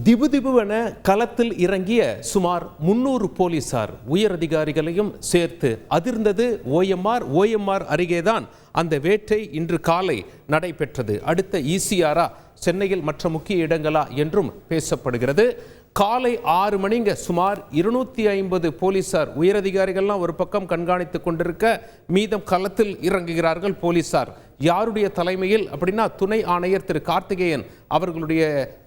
திபுதிபுவென களத்தில் இறங்கிய சுமார் 300 போலீசார் உயரதிகாரிகளையும் சேர்த்து அதிர்ந்தது ஓஎம்ஆர் அருகேதான் அந்த வேட்டை இன்று காலை நடைபெற்றது. அடுத்த ஈசிஆரா, சென்னையில் மற்ற முக்கிய இடங்களா என்றும் பேசப்படுகிறது. காலை 6 மணிங்க சுமார் 250 போலீசார் உயரதிகாரிகள்லாம் ஒரு பக்கம் கண்காணித்துக் கொண்டிருக்க, மீதம் களத்தில் இறங்குகிறார்கள் போலீசார். யாருடைய தலைமையில் அப்படின்னா, துணை ஆணையர் திரு கார்த்திகேயன் அவர்களுடைய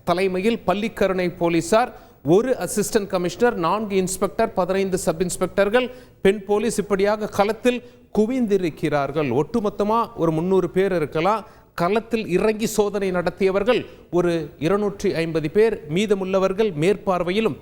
தலைமையில் பள்ளிக்கரணை போலீசார், ஒரு அசிஸ்டன்ட் கமிஷனர், 4 இன்ஸ்பெக்டர், 15 சப் இன்ஸ்பெக்டர்கள், பெண் போலீஸ் இப்படியாக களத்தில் குவிந்திருக்கிறார்கள். ஒட்டுமொத்தமா ஒரு 300 பேர் இருக்கலாம். களத்தில் இறங்கி சோதனை நடத்தியவர்கள் ஒரு 250 பேர், மீதமுள்ளவர்கள் மேற்பார்வையிலும்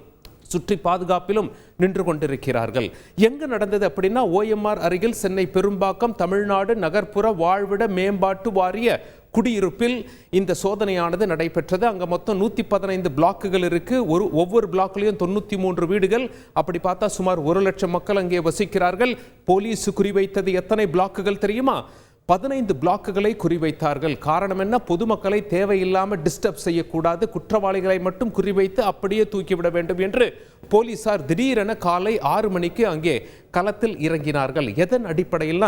சுற்றி பாதுகாப்பிலும் நின்று கொண்டிருக்கிறார்கள். எங்க நடந்தது அப்படின்னா, ஓஎம்ஆர் அருகில் சென்னை பெரும்பாக்கம் தமிழ்நாடு நகர்ப்புற வாழ்விட மேம்பாட்டு வாரிய குடியிருப்பில் இந்த சோதனையானது நடைபெற்றது. அங்க மொத்தம் 115 பிளாக்குகள் இருக்கு. ஒவ்வொரு பிளாக்லையும் 93 வீடுகள். அப்படி பார்த்தா சுமார் 1 லட்சம் மக்கள் அங்கே வசிக்கிறார்கள். போலீஸ் குறிவைத்தது எத்தனை பிளாக்குகள் தெரியுமா? 15 பிளாக்குகளை குறிவைத்தார்கள். காரணம் என்ன? பொதுமக்களை தேவையில்லாமல் டிஸ்டர்ப் செய்யக்கூடாது, குற்றவாளிகளை மட்டும் குறிவைத்து அப்படியே தூக்கிவிட வேண்டும் என்று போலீசார் திடீரென காலை 6 மணிக்கு அங்கே களத்தில் இறங்கினார்கள். எதன் அடிப்படையில்?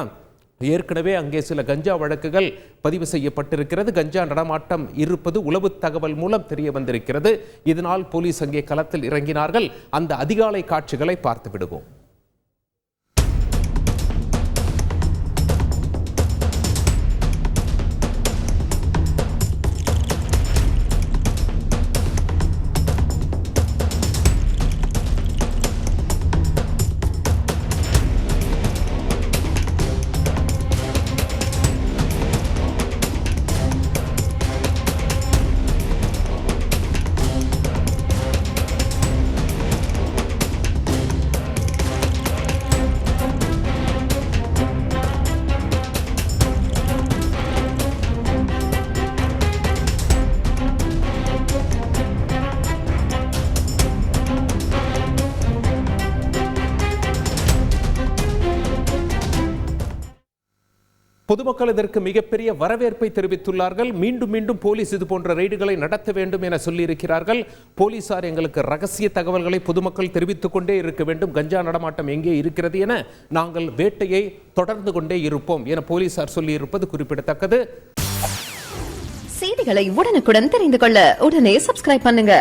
ஏற்கனவே அங்கே சில கஞ்சா வழக்குகள் பதிவு செய்யப்பட்டிருக்கிறது. கஞ்சா நடமாட்டம் இருப்பது உளவு தகவல் மூலம் தெரிய வந்திருக்கிறது. இதனால் போலீஸ் அங்கே களத்தில் இறங்கினார்கள். அந்த அதிகாலை காட்சிகளை பார்த்து விடுவோம். பொதுமக்கள் இதற்கு மிகப்பெரிய வரவேற்பை தெரிவித்துள்ளார்கள். மீண்டும் மீண்டும் போலீஸ் இது போன்ற ரெய்டுகளை நடத்த வேண்டும் என சொல்லியிருக்கிறார்கள். போலீசார் எங்களுக்கு ரகசிய தகவல்களை பொதுமக்கள் தெரிவித்துக் கொண்டே இருக்க வேண்டும், கஞ்சா நடமாட்டம் எங்கே இருக்கிறது என நாங்கள் வேட்டையை தொடர்ந்து கொண்டே இருப்போம் என போலீசார் சொல்லியிருப்பது குறிப்பிடத்தக்கது. செய்திகளை உடனுக்குடன் தெரிந்து கொள்ள உடனே சப்ஸ்கிரைப் பண்ணுங்க.